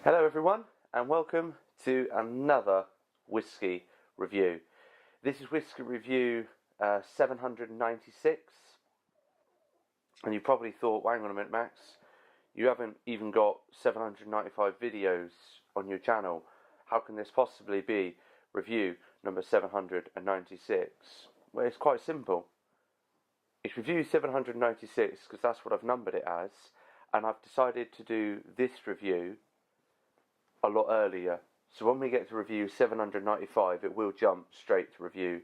Hello everyone and welcome to another Whisky review. This is Whisky review 796, and you probably thought, well, hang on a minute Max, you haven't even got 795 videos on your channel. How can this possibly be review number 796? Well, it's quite simple. It's review 796 because that's what I've numbered it as, and I've decided to do this review a lot earlier. So when we get to review 795, it will jump straight to review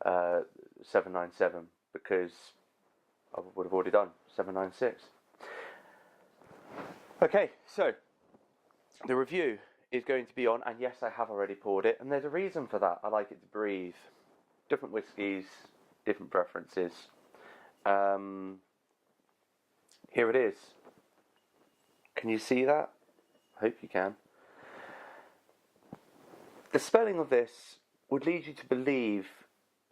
797 because I would have already done 796. Okay, so the review is going to be on, and yes, I have already poured it, and there's a reason for that. I like it to breathe. Different whiskies, different preferences. Here it is. Can you see that? I hope you can. The spelling of this would lead you to believe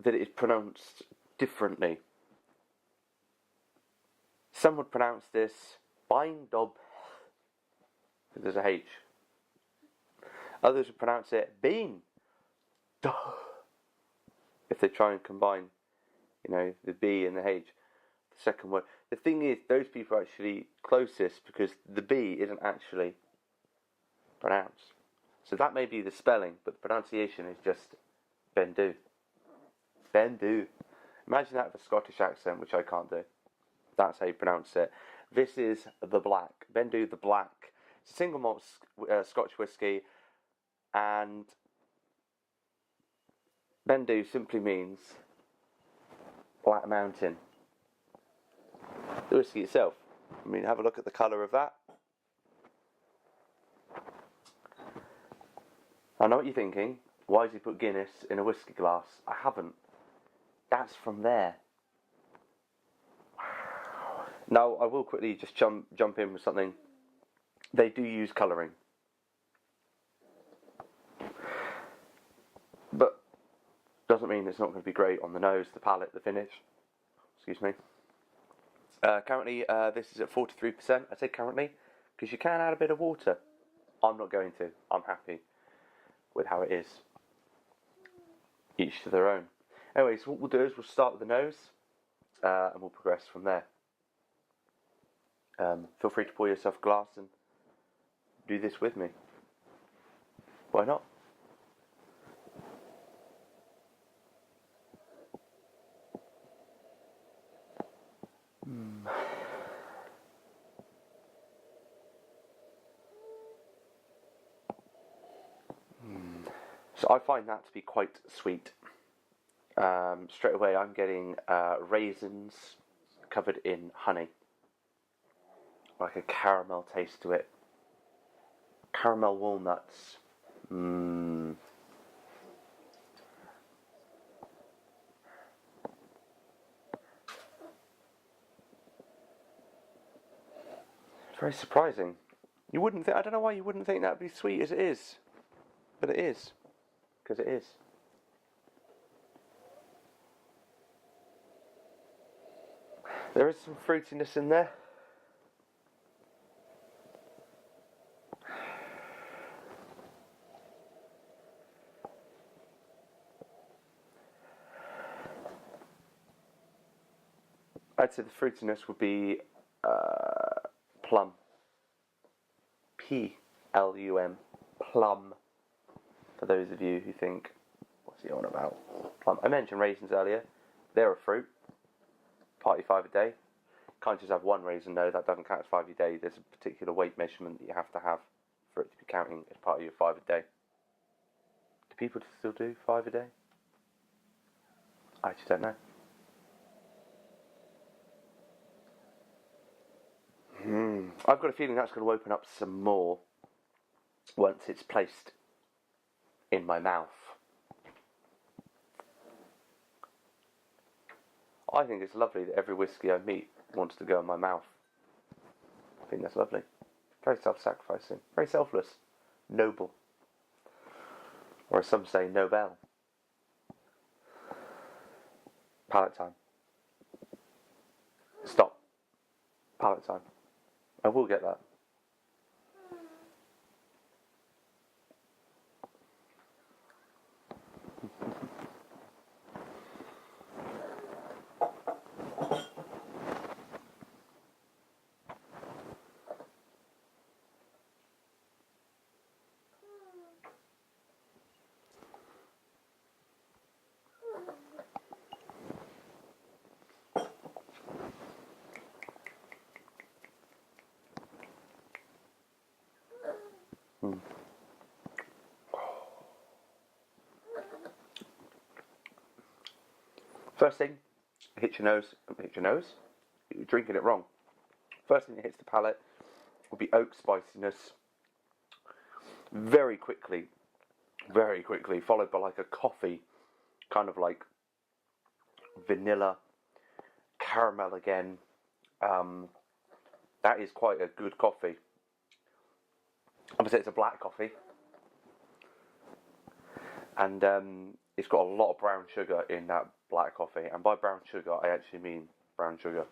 that it is pronounced differently. Some would pronounce this Beinn Dubh. There's a H. Others would pronounce it Beinn Dubh. If they try and combine, the B and the H, the second word. The thing is, those people are actually closest because the B isn't actually pronounced. So that may be the spelling, but the pronunciation is just Beinn Dubh. Beinn Dubh. Imagine that with a Scottish accent, which I can't do. That's how you pronounce it. This is the Black. Beinn Dubh the Black. It's a single malt Scotch whisky, and Beinn Dubh simply means Black Mountain. The whisky itself. Have a look at the colour of that. I know what you're thinking. Why has he put Guinness in a whisky glass? I haven't. That's from there. Now, I will quickly just jump in with something. They do use colouring. But doesn't mean it's not going to be great on the nose, the palate, the finish. Excuse me. Currently, this is at 43%. I say currently because you can add a bit of water. I'm not going to. I'm happy with how it is. Each to their own. Anyway, so what we'll do is we'll start with the nose and we'll progress from there. Feel free to pour yourself a glass and do this with me. Why not? So I find that to be quite sweet. Straight away I'm getting raisins covered in honey. Like a caramel taste to it. Caramel walnuts. Very surprising. You wouldn't I don't know why you wouldn't think that would be sweet as it is. But it is. Because it is. There is some fruitiness in there. I'd say the fruitiness would be plum. P-L-U-M. Plum. For those of you who think, what's he on about? Plum. I mentioned raisins earlier. They're a fruit. Party 5 a day. Can't just have one raisin, no, that doesn't count as 5 a day. There's a particular weight measurement that you have to have for it to be counting as part of your 5 a day. Do people still do 5 a day? I just don't know. I've got a feeling that's going to open up some more once it's placed in my mouth. I think it's lovely that every whisky I meet wants to go in my mouth. I think that's lovely. Very self-sacrificing. Very selfless. Noble. Or as some say, Nobel. Palate time. Stop. Palate time. I will get that. First thing, hit your nose. You're drinking it wrong. First thing that hits the palate will be oak spiciness. Very quickly, followed by like a coffee, kind of like vanilla, caramel again. That is quite a good coffee. I'm gonna say it's a black coffee, and it's got a lot of brown sugar in that black coffee. And by brown sugar, I actually mean brown sugar.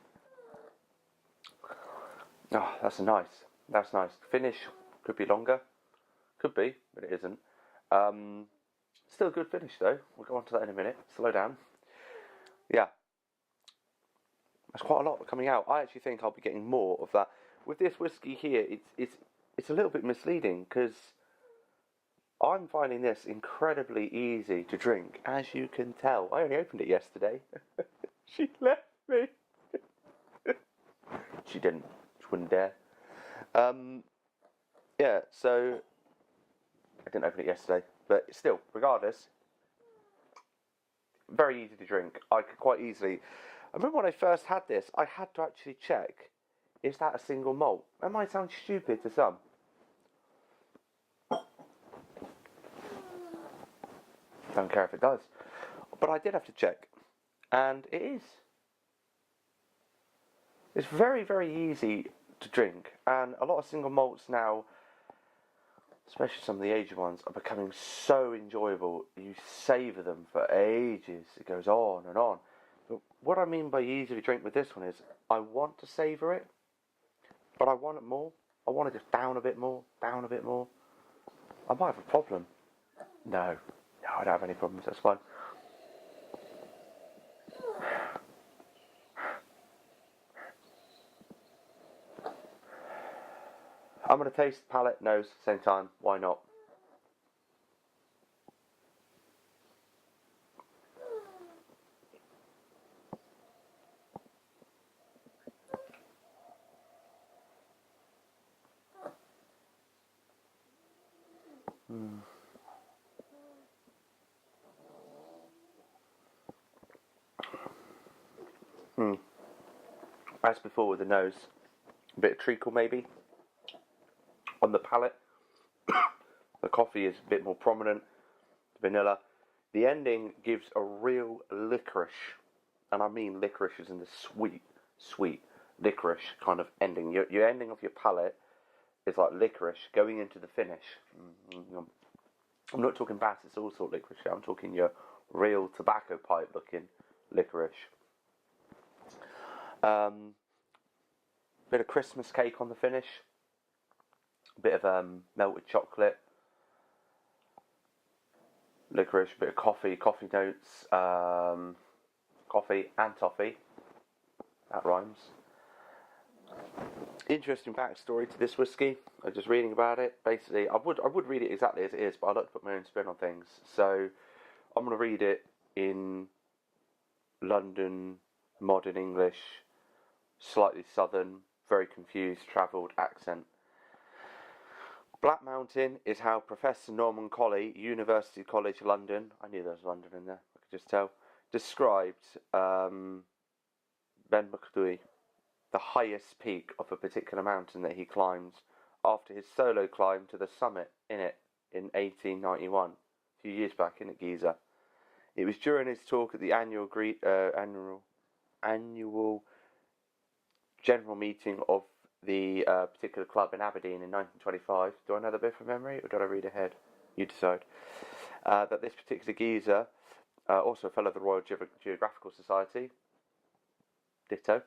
Oh, that's nice. Finish could be longer, could be, but it isn't. Still a good finish though. We'll go on to that in a minute. Slow down. Yeah, that's quite a lot coming out. I actually think I'll be getting more of that with this whiskey here. It's a little bit misleading because I'm finding this incredibly easy to drink, as you can tell. I only opened it yesterday. She left me. She didn't. She wouldn't dare. Yeah, so I didn't open it yesterday, but still, regardless, very easy to drink. I could quite easily. I remember when I first had this, I had to actually check, is that a single malt? That might sound stupid to some. Don't care if it does. But I did have to check. And it is. It's very, very easy to drink. And a lot of single malts now, especially some of the aged ones, are becoming so enjoyable. You savour them for ages. It goes on and on. But what I mean by easy to drink with this one is, I want to savour it, but I want it more. I want to just down a bit more. I might have a problem. No, I don't have any problems. That's fine. I'm going to taste palate, nose, same time. Why not? As before with the nose, a bit of treacle maybe. On the palate, the coffee is a bit more prominent, vanilla. The ending gives a real licorice, and I mean licorice as in the sweet licorice kind of ending. Your ending of your palate is like licorice going into the finish. I'm not talking Bass, it's all sort of licorice. I'm talking your real tobacco pipe looking licorice. Bit of Christmas cake on the finish. A bit of melted chocolate. Licorice, bit of coffee notes. Coffee and toffee. That rhymes. Interesting backstory to this whiskey. I was just reading about it. Basically, I would read it exactly as it is, but I like to put my own spin on things. So I'm going to read it in London, modern English, slightly southern, very confused, travelled accent. Black Mountain is how Professor Norman Colley, University College London, I knew there was London in there, I could just tell, described Beinn Dubh, the highest peak of a particular mountain that he climbs, after his solo climb to the summit in 1891, a few years back in Giza. It was during his talk at the annual general meeting of the particular club in Aberdeen in 1925. Do I know that bit from memory, or did I read ahead? You decide. That this particular geezer, also a fellow of the Royal Geographical Society, ditto,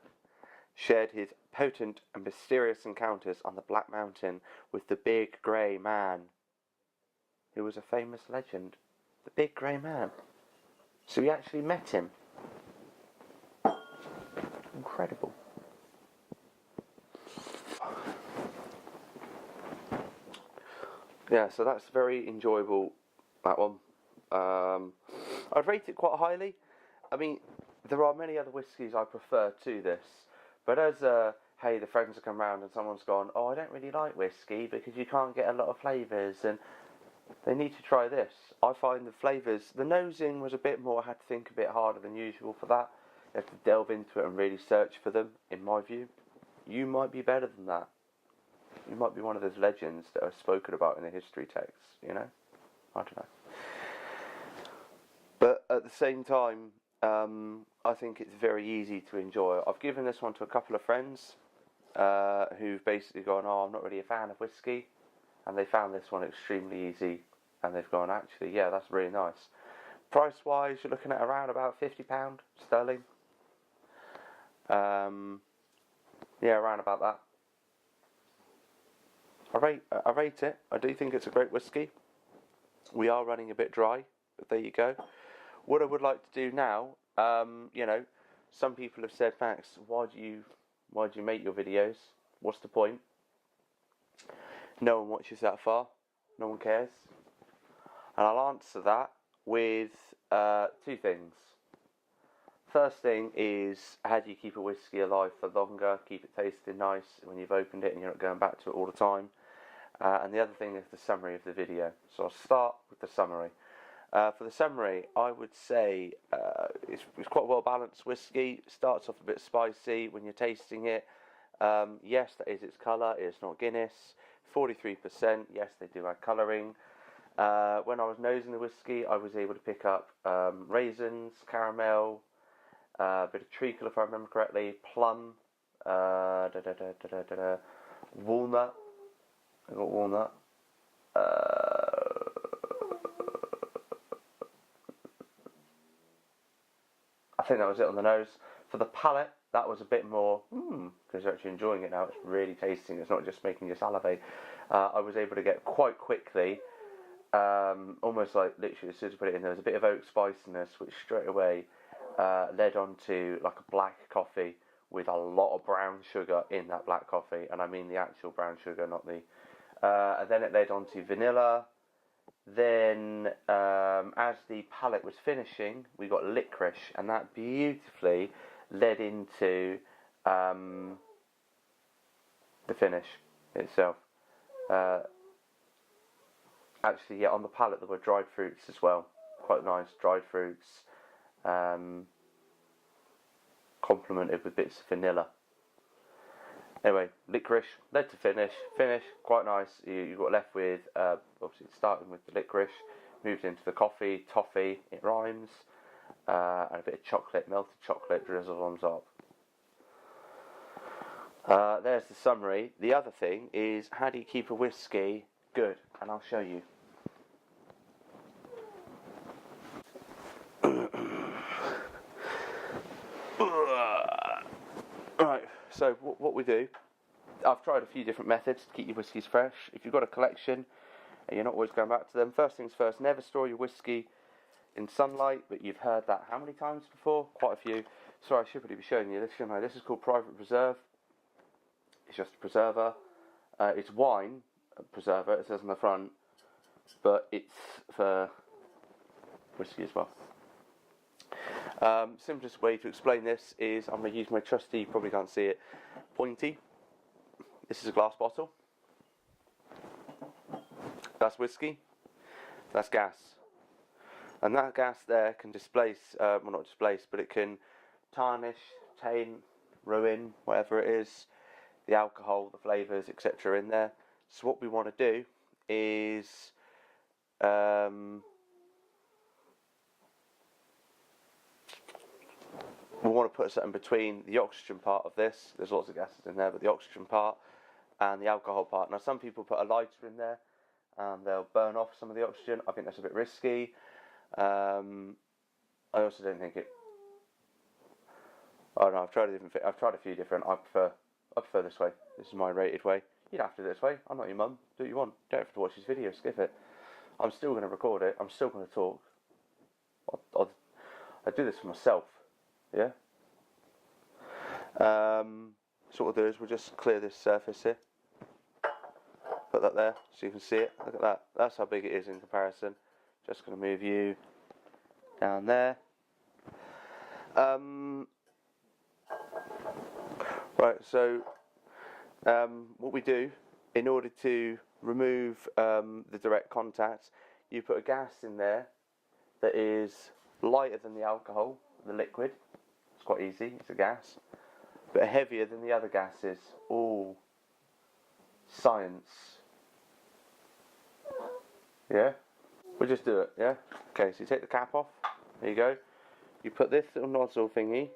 shared his potent and mysterious encounters on the Black Mountain with the Big Grey Man, who was a famous legend. The Big Grey Man. So he actually met him. Incredible. Yeah, so that's very enjoyable, that one. I'd rate it quite highly. I mean, there are many other whiskies I prefer to this, but as hey, the friends have come round and someone's gone, oh, I don't really like whiskey because you can't get a lot of flavours and they need to try this. I find the flavours, the nosing was a bit more, I had to think a bit harder than usual for that. You have to delve into it and really search for them, in my view. You might be better than that. You might be one of those legends that are spoken about in the history texts, you know? I don't know. But at the same time, I think it's very easy to enjoy. I've given this one to a couple of friends who've basically gone, oh, I'm not really a fan of whiskey. And they found this one extremely easy. And they've gone, actually, yeah, that's really nice. Price-wise, you're looking at around about £50 sterling. Yeah, around about that. I rate it. I do think it's a great whiskey. We are running a bit dry, but there you go. What I would like to do now, you know, some people have said, Max, why do you make your videos? What's the point? No one watches that far. No one cares. And I'll answer that with two things. First thing is, how do you keep a whiskey alive for longer? Keep it tasting nice when you've opened it and you're not going back to it all the time. And the other thing is the summary of the video. So I'll start with the summary. For the summary, I would say it's quite a well-balanced whiskey. Starts off a bit spicy when you're tasting it. Yes, that is its colour. It's not Guinness. 43%. Yes, they do add colouring. When I was nosing the whiskey, I was able to pick up raisins, caramel, a bit of treacle if I remember correctly, plum, walnut. I got walnut. I think that was it on the nose. For the palate, that was a bit more, because you're actually enjoying it now. It's really tasting. It's not just making you salivate. I was able to get quite quickly, almost like literally as soon as I put it in, there was a bit of oak spiciness, which straight away led on to like a black coffee with a lot of brown sugar in that black coffee. And I mean the actual brown sugar, not the... and then it led on to vanilla. Then, as the palate was finishing, we got licorice, and that beautifully led into the finish itself. Actually, yeah, on the palate there were dried fruits as well. Quite nice dried fruits, complemented with bits of vanilla. Anyway, licorice led to finish, quite nice. You got left with, obviously starting with the licorice, moved into the coffee, toffee, it rhymes, and a bit of chocolate, melted chocolate drizzled on top. There's the summary. The other thing is, how do you keep a whiskey good? And I'll show you. Right, so what we do, I've tried a few different methods to keep your whiskies fresh. If you've got a collection and you're not always going back to them, first things first, never store your whiskey in sunlight, but you've heard that how many times before? Quite a few. Sorry, I should really be showing you this, shouldn't I? This is called Private Preserve. It's just a preserver. It's wine preserver, it says on the front, but it's for whiskey as well. Simplest way to explain this is I'm going to use my trusty, you probably can't see it, pointy. This is a glass bottle. That's whiskey. That's gas. And that gas there can displace, well not displace, but it can tarnish, taint, ruin, whatever it is, the alcohol, the flavours, etc. in there. So what we want to do is we want to put something between the oxygen part of this. There's lots of gases in there, but the oxygen part and the alcohol part. Now some people put a lighter in there and they'll burn off some of the oxygen. I think that's a bit risky. I also don't think it... I don't know, I've tried a few different. I prefer this way. This is my rated way. You don't have to do it this way. I'm not your mum. Do what you want. You don't have to watch this video. Skip it. I'm still going to record it. I'm still going to talk. I do this for myself. Yeah. So what we'll do is we'll just clear this surface here. Put that there so you can see it. Look at that. That's how big it is in comparison. Just going to move you down there. Right, so what we do, in order to remove the direct contact, you put a gas in there that is lighter than the alcohol, the liquid. It's quite easy, it's a gas. But heavier than the other gases. All science. Yeah? We'll just do it, yeah? Okay, so you take the cap off. There you go. You put this little nozzle thingy.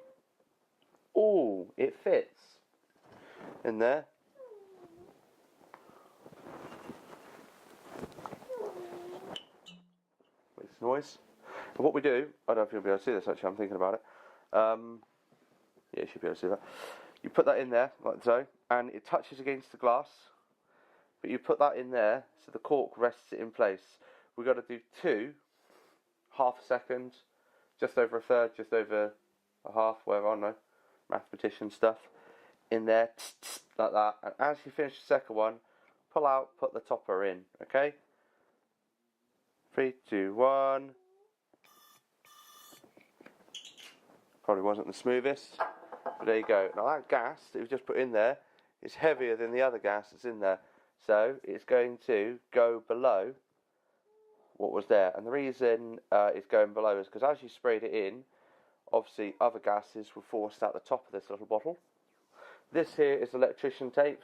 Oh, it fits in there. Makes noise. And what we do, I don't know if you'll be able to see this actually, I'm thinking about it. Yeah, you should be able to see that. You put that in there, like so, and it touches against the glass. But you put that in there, so the cork rests it in place. We've got to do 2, half a second, just over a third, just over a half, whatever, I don't know, mathematician stuff, in there, like that. And as you finish the second one, pull out, put the topper in, okay? 3, 2, 1. Probably wasn't the smoothest, but there you go. Now that gas that we've just put in there is heavier than the other gas that's in there. So it's going to go below what was there. And the reason it's going below is because as you sprayed it in, obviously other gases were forced out the top of this little bottle. This here is electrician tape.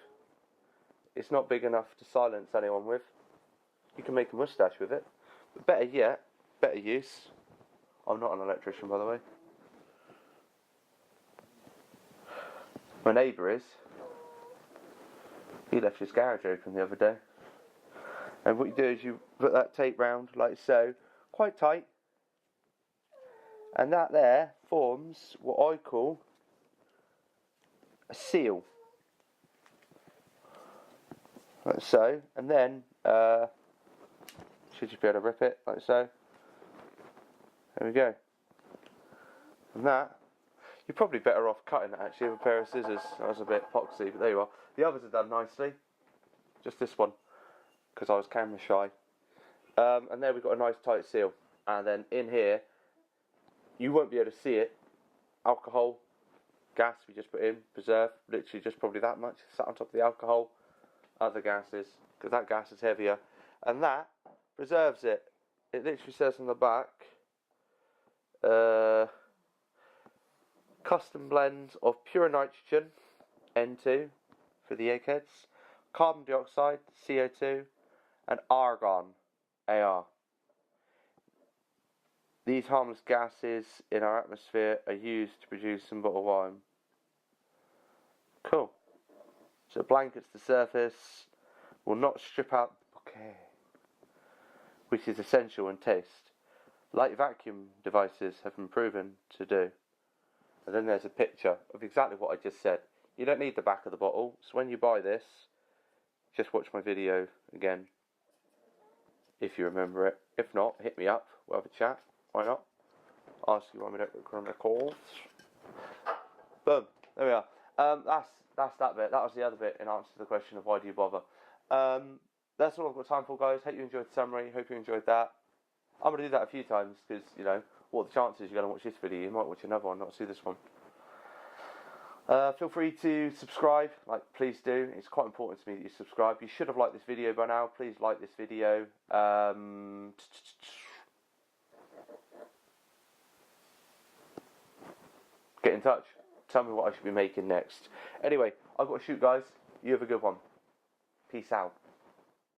It's not big enough to silence anyone with. You can make a moustache with it. But better yet, better use. I'm not an electrician, by the way. My neighbour is. He left his garage open the other day. And what you do is you put that tape round like so, quite tight. And that there forms what I call a seal. Like so. And then, should you be able to rip it like so. There we go. And that, you're probably better off cutting it actually with a pair of scissors. That was a bit epoxy, but there you are. The others are done nicely. Just this one, because I was camera shy. And there we've got a nice tight seal. And then in here, you won't be able to see it. Alcohol, gas we just put in, preserve, literally just probably that much. Sat on top of the alcohol. Other gases, because that gas is heavier. And that preserves it. It literally says on the back, custom blend of pure nitrogen, N2 for the eggheads, carbon dioxide, CO2, and argon, AR. These harmless gases in our atmosphere are used to produce some bottled wine. Cool. So it blankets the surface, will not strip out the bouquet, which is essential in taste. Light vacuum devices have been proven to do. And then there's a picture of exactly what I just said. You don't need the back of the bottle, so when you buy this, just watch my video again, if you remember it. If not, hit me up, we'll have a chat, why not? Ask you why we don't record calls. Boom, there we are. That's that bit. That was the other bit in answer to the question of why do you bother. That's all I've got time for, guys. Hope you enjoyed the summary, hope you enjoyed that. I'm going to do that a few times, because, you know, what are the chances you're going to watch this video? You might watch another one, not see this one. Feel free to subscribe, like please do. It's quite important to me that you subscribe. You should have liked this video by now. Please like this video. Get in touch. Tell me what I should be making next. Anyway, I've got to shoot, guys. You have a good one. Peace out.